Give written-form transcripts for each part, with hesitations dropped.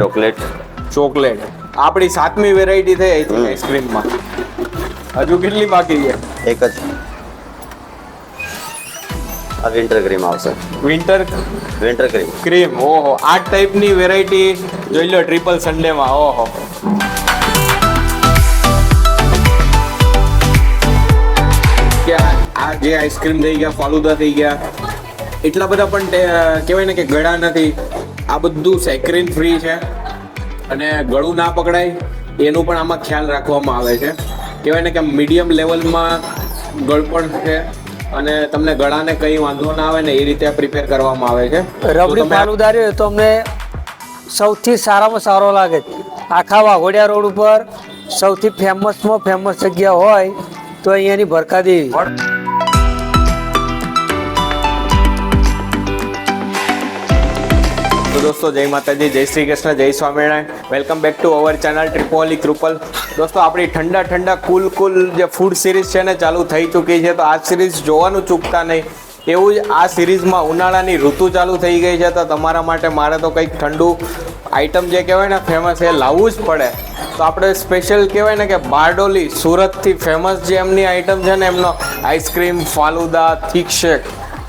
Chocolate આપણી 7મી variety થઈ આઈસ્ક્રીમમાં. હજુ કેટલી બાકી છે? એક જ. આ વિન્ટર ક્રીમ આવશે. Winter cream. ઓહો, 8 ટાઈપની વેરાયટી જોઈ લો ટ્રિપલ સન્ડેમાં. ઓહો, કે આ જે આઈસ્ક્રીમ થઈ ગયા, ફાલુદા થઈ ગયા, એટલા બધા પણ કહેવાય ને કે ગળા નથી. આ બધું સેક્રીન ફ્રી છે અને ગળું ના પકડાય એનું પણ આમાં ખ્યાલ રાખવામાં આવે છે. કહેવાય ને કે મીડિયમ લેવલમાં ગળપણ છે અને તમને ગળાને કંઈ વાંધો ના આવે ને એ રીતે પ્રિપેર કરવામાં આવે છે. રબડી ફાલુદા રહ્યો તો અમને સૌથી સારામાં સારો લાગે છે. આખા વાઘોડિયા રોડ ઉપર સૌથી ફેમસમાં ફેમસ જગ્યા હોય તો અહીંયાની ભરકાદેવી. તો દોસ્તો, જય માતાજી, જય શ્રી કૃષ્ણ, જય Swaminarayan. Welcome back to our channel ટ્રિપોલી કૃપલ. દોસ્તો, આપણી ઠંડા કુલ જે ફૂડ સિરીઝ છે ને ચાલુ થઈ ચૂકી છે, તો આ સિરીઝ જોવાનું ચૂકતા નહીં. એવું જ આ સિરીઝમાં ઉનાળાની ઋતુ ચાલુ થઈ ગઈ છે, તો તમારા માટે મારે તો કંઈક ઠંડુ આઈટમ જે કહેવાય ને ફેમસ એ લાવવું જ પડે. તો આપણે સ્પેશિયલ કહેવાય ને કે બારડોલી સુરતથી ફેમસ જે એમની આઈટમ છે ને, એમનો આઈસ્ક્રીમ, ફાલુદા, થીક શેક,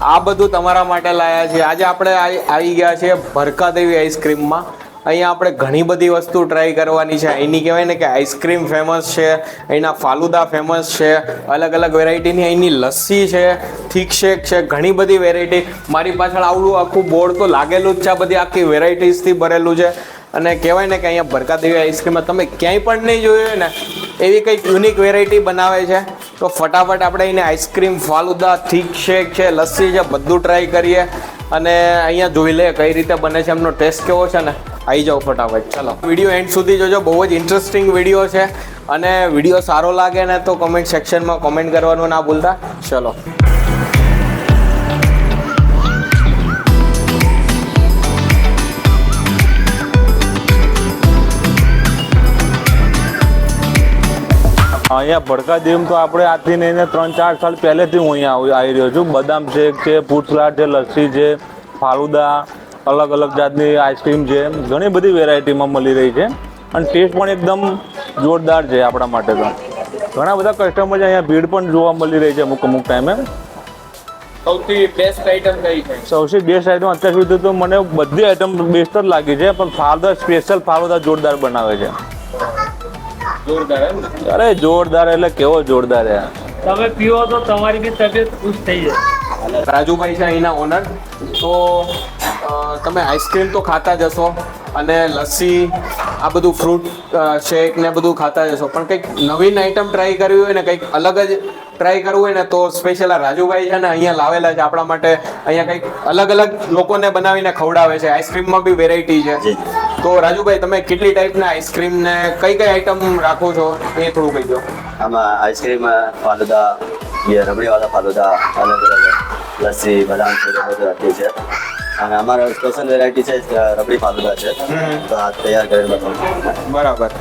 આ બધું તમારા માટે લાયા છે. આજે આપણે આવી ગયા છીએ ભરકાદેવી આઈસ્ક્રીમમાં. અહીંયા આપણે ઘણી બધી વસ્તુ ટ્રાય કરવાની છે. અહીંની કહેવાય ને કે આઈસ્ક્રીમ ફેમસ છે, અહીંના ફાલુદા ફેમસ છે, અલગ અલગ વેરાયટીની અહીંની લસ્સી છે, થીક શેક છે, ઘણી બધી વેરાયટી. મારી પાછળ આવડું આખું બોર્ડ તો લાગેલું જ છે, આ બધી આખી વેરાયટીઝથી ભરેલું છે. અને કહેવાય ને કે અહીંયા ભરકાદેવી આઈસ્ક્રીમમાં તમે ક્યાંય પણ નહીં જોયું ને એવી કંઈક યુનિક વેરાયટી બનાવે છે. તો ફટાફટ આપણે એને આઈસ્ક્રીમ, ફાલુદા, થીક શેક છે, લસ્સી છે, બધું ટ્રાય કરીએ અને અહીંયા જોઈ લે કઈ રીતે બને છે, એમનો ટેસ્ટ કેવો છે ને. આવી જાઓ ફટાફટ, ચાલો. વિડીયો એન્ડ સુધી જોજો, બહુ જ ઇન્ટરેસ્ટિંગ વિડીયો છે. અને વિડીયો સારો લાગે ને તો કોમેન્ટ સેક્શનમાં કોમેન્ટ કરવાનું ના ભૂલતા. ચલો. અહીંયા ભરકાદેવીમાં તો આપણે આજથી લઈને 3-4 સાલ પહેલેથી હું અહીંયા આવી રહ્યો છું. બદામ શેક છે, ફ્રૂટ સલાડ છે, લસ્સી છે, ફાલુદા, અલગ અલગ જાતની આઈસ્ક્રીમ છે, ઘણી બધી વેરાયટીમાં મળી રહી છે અને ટેસ્ટ પણ એકદમ જોરદાર છે આપણા માટે. તો ઘણા બધા કસ્ટમર છે, અહીંયા ભીડ પણ જોવા મળી રહી છે અમુક ટાઈમે. સૌથી બેસ્ટ આઈટમ કઈ છે? સૌથી બેસ્ટ આઈટમ અત્યાર સુધી તો મને બધી આઈટમ બેસ્ટ જ લાગી છે, પણ ફાલુદા સ્પેશિયલ ફાલુદા જોરદાર બનાવે છે. જોરદાર. અરે જોરદાર એટલે કેવો જોરદાર છે. તમે પીવો તો તમારી બી તબિયત ખુશ થઈ જાય. રાજુભાઈ છે અહીંના ઓનર. તો તમે આઈસ્ક્રીમ તો ખાતા જ હશો અને લસ્સી, આ બધું ફ્રૂટ શેક ને બધું ખાતા જ હશો, પણ કંઈક નવીન આઈટમ ટ્રાય કરવી હોય ને, કંઈક અલગ જ ટ્રાય કરવું હોય ને, તો સ્પેશિયલ આ રાજુભાઈ છે ને અહીંયા લાવેલા છે આપણા માટે. અહીંયા કંઈક અલગ અલગ લોકોને બનાવીને ખવડાવે છે. આઈસ્ક્રીમમાં બી વેરાયટી છે. તો રાજુભાઈ, તમે કેટલી ટાઈપના આઈસ્ક્રીમ ને કઈ આઈટમ રાખો છો એ થોડું કહી દો. આમાં આઈસ્ક્રીમ, ફાલુદા, રબડીવાળા ફાલુદા, અલગ અલગ લસ્સી, બદામ શેક બધું રાખીએ છીએ. અને અમારા સ્પેશિયલ વેરાયટી છે રબડી ફાલુદા છે, તો આ તૈયાર કરીને બતાવું. બરાબર.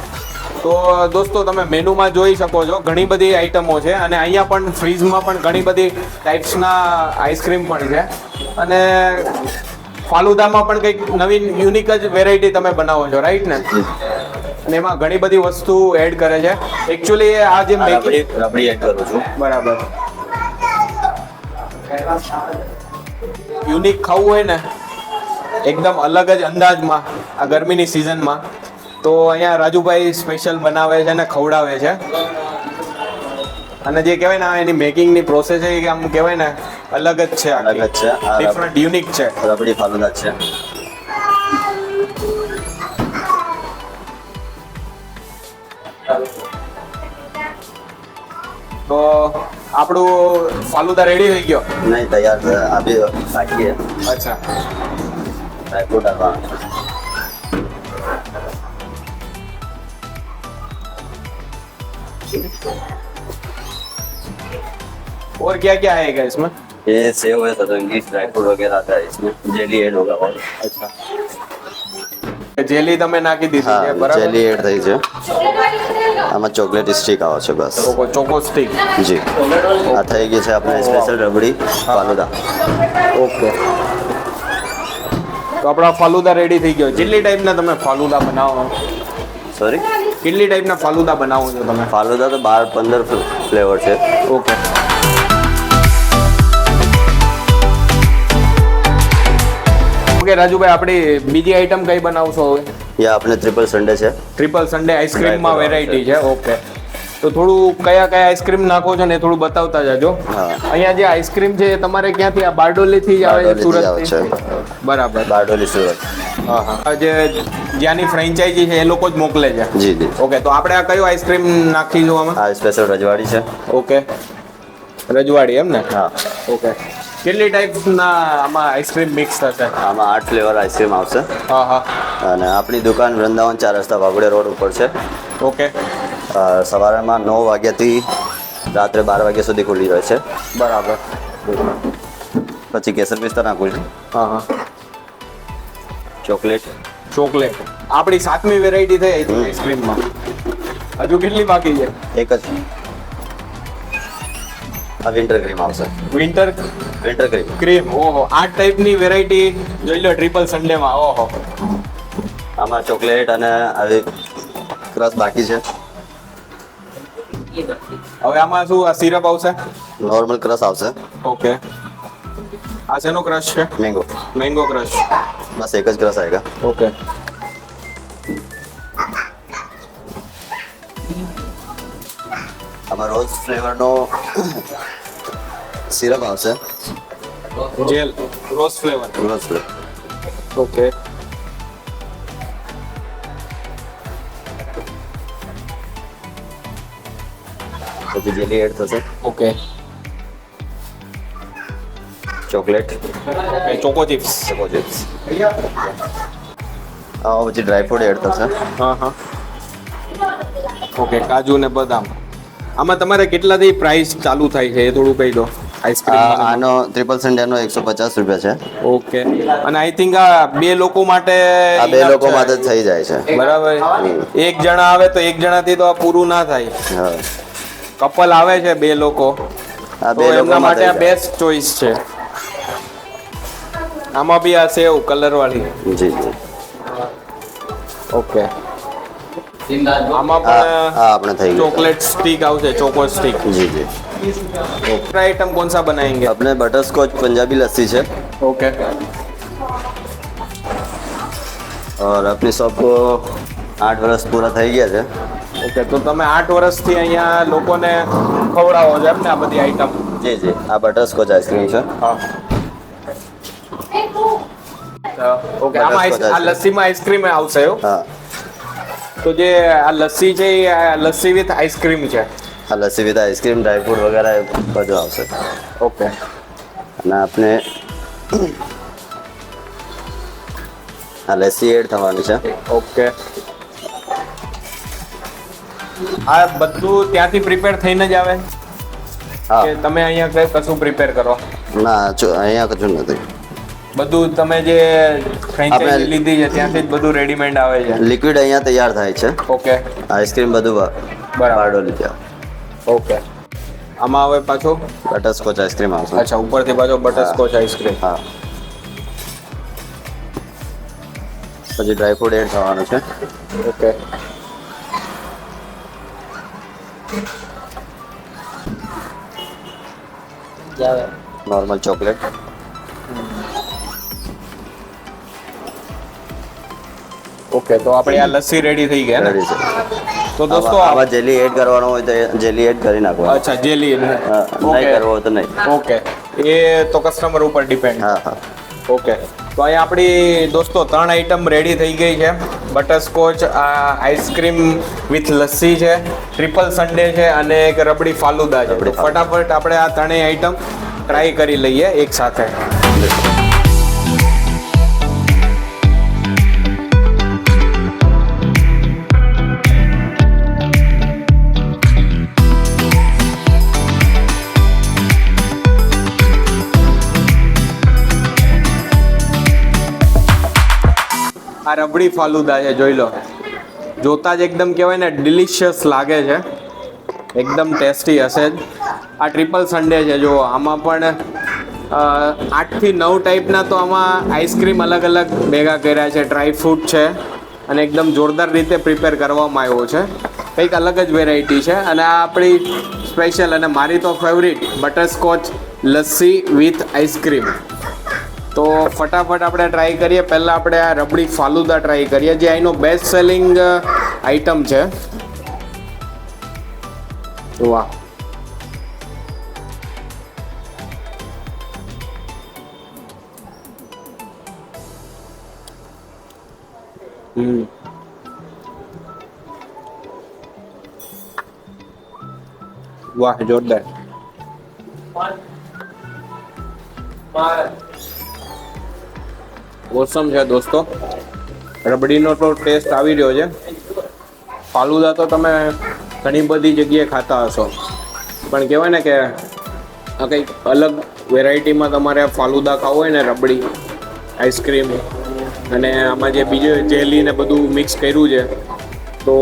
તો દોસ્તો, તમે મેનુમાં જોઈ શકો છો ઘણી બધી આઈટમો છે અને અહીંયા પણ ફ્રીજમાં પણ ઘણી બધી ટાઈપ્સના આઈસ્ક્રીમ પણ છે. અને ફાલુદામાં પણ કંઈક નવીન યુનિક જ વેરાયટી તમે બનાવો છો, રાઈટ ને? અને એમાં ઘણી બધી વસ્તુ એડ કરે છે. એકચ્યુઅલી આ જે રબડી એડ કરું છું. બરાબર. યુનિક ખાવું હોય ને એકદમ અલગ જ અંદાજમાં આ ગરમીની સિઝનમાં, તો અહીંયા રાજુભાઈ સ્પેશિયલ બનાવે છે અને ખવડાવે છે. અને જે કહેવાય ને એની મેકિંગની પ્રોસેસ છે કે આમ કહેવાય ને અલગ જ છે, ડિફરન્ટ યુનિક છે. રબડી ફાલુદા છે. તો આપણું ફાલુદા રેડી થઈ ગયો? નહીં, તૈયાર છે. આ બી બાકી છે. અચ્છા. ડ્રાયફ્રૂટ डालवाना. और क्या क्या आएगा इसमें? ये सेव है, सतरंगी, ड्राई फ्रूट वगैरह आता है इसमें. जेली एड होगा. और अच्छा, જેલી તમે નાખી દીધી છે, हाँ, બરાબર? जेली एड થઈ છે. આમાં ચોકલેટ સ્ટીક આવે છે બસ. ચોકો સ્ટીક. જી, આ થઈ ગઈ છે આપણે સ્પેશિયલ રબડી ફાલુદા. ઓકે. તો આપણા ફાલુદા રેડી થઈ ગયો. કેટલી ટાઈપના તમે ફાલુદા બનાવો? સોરી, કેટલી ટાઈપના ફાલુદા બનાવો છો તમે? ફાલુદા તો 12-15 ફ્લેવર છે. ઓકે. ઓકે રાજુભાઈ, આપણી બીજી આઈટમ કઈ બનાવશો હવે? યા આપણે ટ્રિપલ સન્ડે છે. ટ્રિપલ સન્ડે આઈસ્ક્રીમમાં Dry fruit વેરાયટી છે. ઓકે, તો થોડું કયા કયા આઈસ્ક્રીમ નાખો છો ને એ થોડું બતાવતા જાજો. હા. અહીંયા જે આઈસ્ક્રીમ છે એ તમારે ક્યાંથી? આ બારડોલીથી જ આવે છે, બારડોલીથી આવે સુરતથી? બરાબર. બારડોલી સુરત. હા હા. આ જે જ્યાંની ફ્રેન્ચાઇઝી છે એ લોકો જ મોકલે છે. જી જી. ઓકે, તો આપણે આ કયો આઈસ્ક્રીમ નાખીશું આમાં? આ સ્પેશિયલ રજવાડી છે. ઓકે, રજવાડી એમ ને? હા. ઓકે. કેટલી ટાઈપના આમાં આઈસ્ક્રીમ મિક્સ થશે? આમાં 8 ફ્લેવર આઈસ્ક્રીમ આવશે. હા હા. અને આપણી દુકાન વૃંદાવન 4 રસ્તા વાઘોડિયા રોડ ઉપર છે. ઓકે, સવારમાં 9 વાગ્યાથી રાત્રે 12 વાગ્યા સુધી ખુલ્લી રહે છે. બરાબર. પછી કેસર પિસ્તા નાખું છું, હા હા. ચોકલેટ. ચોકલેટ આપણી 7મી વેરાયટી થઈ આઈસ્ક્રીમમાં. હજુ કેટલી બાકી છે? એક જ. આ વિન્ટર ક્રીમ આવશે. Winter winter cream. ક્રીમ. ઓહો, 8 ટાઈપની વેરાયટી જોઈ લો ટ્રિપલ સન્ડેમાં. ઓહો. આમાં ચોકલેટ અને આવી ક્રશ બાકી છે. હવે આમાં શું આ સિરપ આવશે? નોર્મલ ક્રશ આવશે. ઓકે. આ શેનો ક્રશ છે? મેંગો. Mango crush. બસ એક જ ક્રશ આएगा. ઓકે. આમાં રોઝ ફ્લેવરનો સિરપ આવશે. જેલ rose flavour. Rose flavour. Okay. પછી જેલી એડ થશે. Okay. Chocolate. Okay, choco chips. Choco chips. પછી ડ્રાય ફ્રૂટ એડ થશે. હા હા. ઓકે, કાજુ ને બદામ. આમાં તમારે કેટલાથી પ્રાઇસ ચાલુ થાય છે એ થોડું કહી દો. આઈસ્ક્રીમ આનો ટ્રિપલ સન્ડેનો 150 રૂપિયા છે. ઓકે. અને આઈ થિંક આ 2 લોકો માટે આ 2 enough લોકો છે. માટે જ થઈ જાય છે. બરાબર. એક જણા આવે તો એક જણાથી તો આ પૂરું ના થાય. હા. કપલ આવે છે 2 લોકો, આ તો 2 લોકો એમના માટે આ માટે બેસ્ટ ચોઈસ છે. આમાં બી આ સેવ કલર વાળી. જી જી. ઓકે. આમાં આ પણ આપણે થઈ ગયું. ચોકલેટ સ્ટિક આવશે, ચોકો સ્ટિક. जी जी. आइटम कौन सा बनाएंगे? अपने बटर स्कॉच पंजाबी लस्सी है ओके. और अपनी शॉप को 8 વર્ષ પૂરા થઈ ગયા છે. ઓકે, તો તમે 8 વર્ષથી અહીંયા લોકોને ખવડાવો છો એમ ને આ બધી આઈટમ? જી જી. આ બટર સ્કોચ આઈસ્ક્રીમ છે. હા. ઓકે, આમાં આ લસ્સીમાં આઈસ્ક્રીમ આવશે એવું? હા. તો જે આ લસ્સી છે એ આ લસ્સી વિથ આઈસ્ક્રીમ છે? આ lassi with ice cream, dry fruit વગેરે બધું આવશે. ઓકે. અને આપણે આ લસ્સી એડ થવાની છે. ઓકે. આ બધું ત્યાંથી પ્રિપેર થઈને જ આવે હા. કે તમે અહીંયા કઈ કશું પ્રિપેર કરો? ના અહીંયા કશું નથી. બધું તમે જે ફ્રેન્ચાઇઝી આપણે- લીધી છે ત્યાંથી જ બધું રેડીમેડ આવે છે? લિક્વિડ અહીંયા તૈયાર થાય છે. ઓકે. આઈસ્ક્રીમ બધું બારડોલી ત્યાં. ઓકે. આમાં હવે પાછો બટર સ્કોચ આઈસ્ક્રીમ આવશે. અચ્છા ઉપરથી પાછો બટરસ્કોચ આઈસ્ક્રીમ. હા. પછી ડ્રાય ફ્રૂટ એડ થવાનું છે. ઓકે. Normal chocolate. ઓકે, તો આપણે આ લસ્સી રેડી થઈ ગયા ને? રેડી છે. તો દોસ્તો આમાં જેલી એડ કરવાનો હોય તો જેલી એડ કરી નાખવાનું. અચ્છા જેલી. નહીં કરવો હોય તો નહીં. ઓકે, એ તો કસ્ટમર ઉપર ડિપેન્ડ. હા હા. ઓકે, તો અહીંયા આપણી દોસ્તો 3 આઈટમ રેડી થઈ ગઈ છે. બટરસ્કોચ, આ આઈસ્ક્રીમ વિથ લસ્સી છે, ટ્રિપલ સન્ડે છે અને એક રબડી ફાલુદા છે. તો રબડી ફાલુદા. ફટાફટ આપણે આ ત્રણેય આઈટમ ટ્રાય કરી લઈએ એક સાથે. આ રબડી ફાલુદા છે, જોઈ લો. જોતા જ એકદમ કહેવાય ને ડિલિશિયસ લાગે છે, એકદમ ટેસ્ટી હશે જ. આ ટ્રિપલ સન્ડે છે, જો આમાં પણ 8 થી 9 ટાઈપના તો આમાં આઈસ્ક્રીમ અલગ અલગ ભેગા કર્યા છે. ડ્રાય ફ્રૂટ છે અને એકદમ જોરદાર રીતે પ્રિપેર કરવામાં આવ્યો છે. કંઈક અલગ જ વેરાયટી છે. અને આ આપણી સ્પેશિયલ અને મારી તો favourite butterscotch lassi with ice cream. તો ફટાફટ આપણે ટ્રાય કરીએ. પહેલાં આપણે આ રબડી ફાલુદા ટ્રાય કરીએ, જે અહીંનો બેસ્ટ સેલિંગ આઈટમ છે. વાહ, વાહ, જોરદાર. ઓસમ છે દોસ્તો. રબડીનો તો ટેસ્ટ આવી રહ્યો છે. ફાલુદા તો તમે ઘણી બધી જગ્યાએ ખાતા હશો, પણ કહેવાય ને કે આ કંઈક અલગ વેરાયટીમાં તમારે ફાલુદા ખાવું હોય ને, રબડી, આઈસ્ક્રીમ અને આમાં જે બીજું જેલી ને બધું મિક્સ કર્યું છે, તો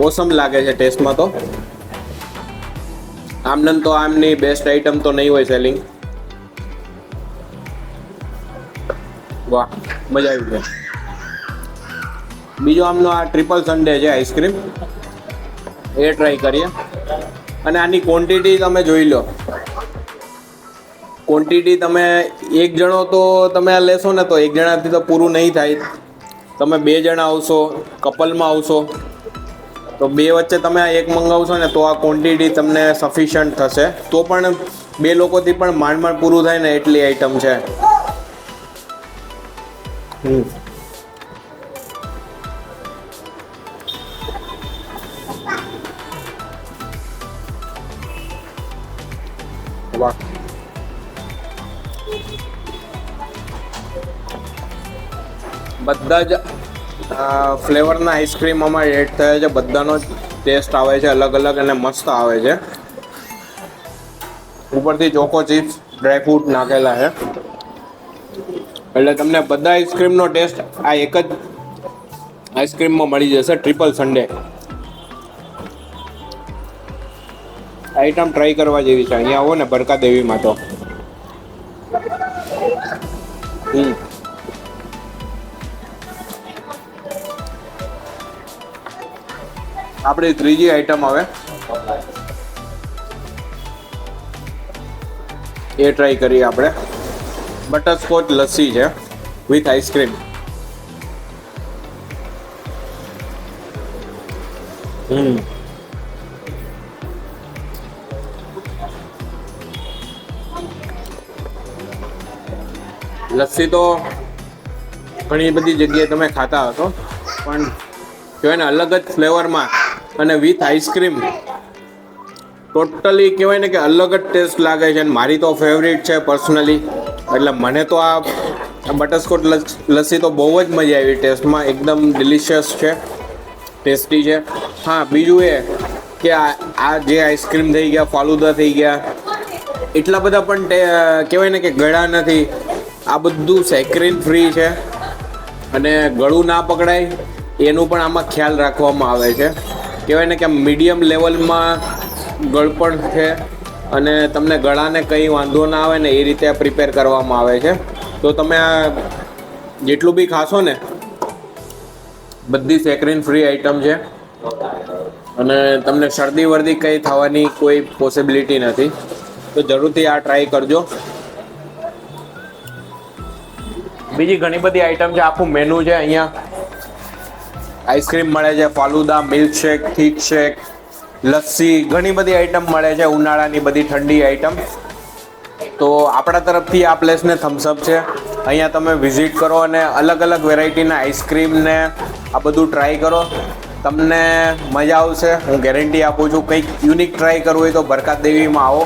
ઓસમ લાગે છે ટેસ્ટમાં. તો આમનમ તો આમની બેસ્ટ આઈટમ તો નહીં હોય સેલિંગ. વાહ, મજા આવી ગઈ. બીજો આમનો આ ટ્રિપલ સન્ડે છે આઈસ્ક્રીમ, એ ટ્રાય કરીએ. અને આની ક્વોન્ટિટી તમે જોઈ લો. ક્વોન્ટિટી તમે એક જણો તો તમે આ લેશો ને તો એક જણાથી તો પૂરું નહીં થાય. તમે 2 જણા આવશો, કપલમાં આવશો, તો 2 વચ્ચે તમે આ એક મંગાવશો ને તો આ ક્વોન્ટિટી તમને સફિશિયન્ટ થશે. તો પણ 2 લોકોથી પણ માંડ પૂરું થાય ને એટલી આઈટમ છે. વાહ, બધા જ ફ્લેવરના આઈસ્ક્રીમ આમાં એડ થયા છે. બધાનો ટેસ્ટ આવે છે અલગ અલગ અને મસ્ત આવે છે. ઉપરથી ચોકો ચિપ્સ, ડ્રાયફ્રૂટ નાખેલા છે, એટલે તમને બધા આઈસ્ક્રીમનો ટેસ્ટ આ એક જ આઈસ્ક્રીમમાં મળી જશે. ટ્રિપલ સન્ડે આઈટમ ટ્રાય કરવા જેવી છે. અહીંયા આવો ને બરકા દેવીમાં તો આપણી ત્રીજી આઈટમ આવે, એ ટ્રાય કરીએ આપણે. બટરસ્કોચ લસ્સી છે વિથ આઈસ્ક્રીમ. લસ્સી તો ઘણી બધી જગ્યાએ તમે ખાતા હશો, પણ કહેવાય ને અલગ જ ફ્લેવરમાં અને વિથ આઈસ્ક્રીમ ટોટલી કહેવાય ને કે અલગ જ ટેસ્ટ લાગે છે. અને મારી તો ફેવરિટ છે પર્સનલી. એટલે મને તો આ બટરસ્કોચ લસ્સી તો બહુ જ મજા આવી ટેસ્ટમાં. એકદમ ડિલિશિયસ છે, ટેસ્ટી છે. હા, બીજું એ કે આ જે આઈસ્ક્રીમ થઈ ગયા, ફાલુદા થઈ ગયા, એટલા બધા પણ કહેવાય ને કે ગળા નથી. આ બધું સેક્રીન ફ્રી છે અને ગળું ના પકડાય એનું પણ આમાં ખ્યાલ રાખવામાં આવે છે. કહેવાય ને કે મીડિયમ લેવલમાં ગળપણ છે અને તમને ગળાને કંઈ વાંધો ના આવે ને એ રીતે આ પ્રિપેર કરવામાં આવે છે. તો તમે આ જેટલું બી ખાશો ને, બધી સેક્રીન ફ્રી આઈટમ છે અને તમને શરદી વર્દી કંઈ થવાની કોઈ પોસિબિલિટી નથી. તો જરૂરથી આ ટ્રાય કરજો. બીજી ઘણી બધી આઈટમ છે, આખું મેનુ છે અહીંયા. આઈસ્ક્રીમ મળે છે, falooda, milkshake, thick shake, lassi, ઘણી બધી આઈટમ મળે છે. ઉનાળાની બધી ઠંડી આઈટમ. તો આપણા તરફથી આ પ્લેસને થમ્સઅપ છે. અહીંયા તમે વિઝિટ કરો અને અલગ અલગ વેરાયટીના આઈસ્ક્રીમને આ બધું ટ્રાય કરો. તમને મજા આવશે, હું ગેરંટી આપું છું. કંઈક યુનિક ટ્રાય કરવું હોય તો બરકાત દેવીમાં આવો.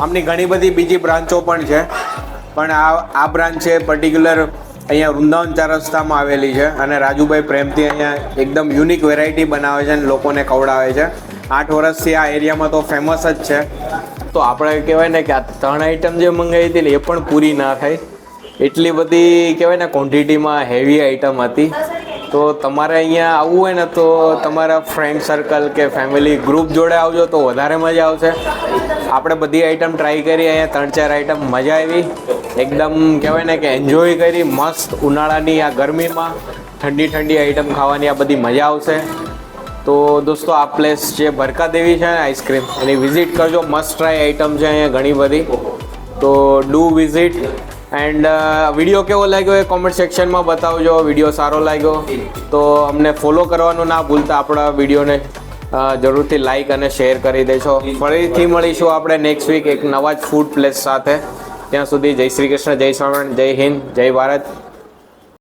આમની ઘણી બધી બીજી બ્રાન્ચો પણ છે, પણ આ બ્રાન્ચ છે પર્ટિક્યુલર અહીંયા વૃંદાવન 4 રસ્તામાં આવેલી છે. અને રાજુભાઈ પ્રેમથી અહીંયા એકદમ યુનિક વેરાયટી બનાવે છે અને લોકોને ખવડાવે છે. 8 વર્ષથી આ એરિયામાં તો ફેમસ જ છે. તો આપણે કહેવાય ને કે આ 3 આઈટમ જે મંગાવી હતી ને એ પણ પૂરી ના થાય. એટલી બધી કહેવાય ને ક્વોન્ટિટીમાં હેવી આઈટમ હતી. તો તમારે અહીંયા આવવું હોય ને તો તમારા ફ્રેન્ડ સર્કલ કે ફેમિલી ગ્રુપ જોડે આવજો તો વધારે મજા આવશે. આપણે બધી આઈટમ ટ્રાય કરી, અહીંયા 3-4 આઈટમ મજા આવી, એકદમ કહેવાય ને કે એન્જોય કરી. મસ્ત ઉનાળાની આ ગરમીમાં ઠંડી ઠંડી આઈટમ ખાવાની આ બધી મજા આવશે. તો દોસ્તો આ પ્લેસ જે ભરકા દેવી છે ને આઈસ્ક્રીમ, એની વિઝિટ કરજો. મસ્ટ ટ્રાય આઈટમ છે અહીંયા ઘણી બધી, તો ડુ વિઝિટ. એન્ડ વિડીયો કેવો લાગ્યો એ કોમેન્ટ સેક્શનમાં બતાવજો. વિડીયો સારો લાગ્યો તો અમને ફોલો કરવાનું ના ભૂલતા, આપણા વિડીયોને જરૂરથી લાઈક અને શેર કરી દેજો. ફરીથી મળીશું આપણે નેક્સ્ટ વીક એક નવા જ ફૂડ પ્લેસ સાથે. ત્યાં સુધી જય શ્રી કૃષ્ણ, જય સ્વામિનારાયણ, જય હિન્દ, જય ભારત.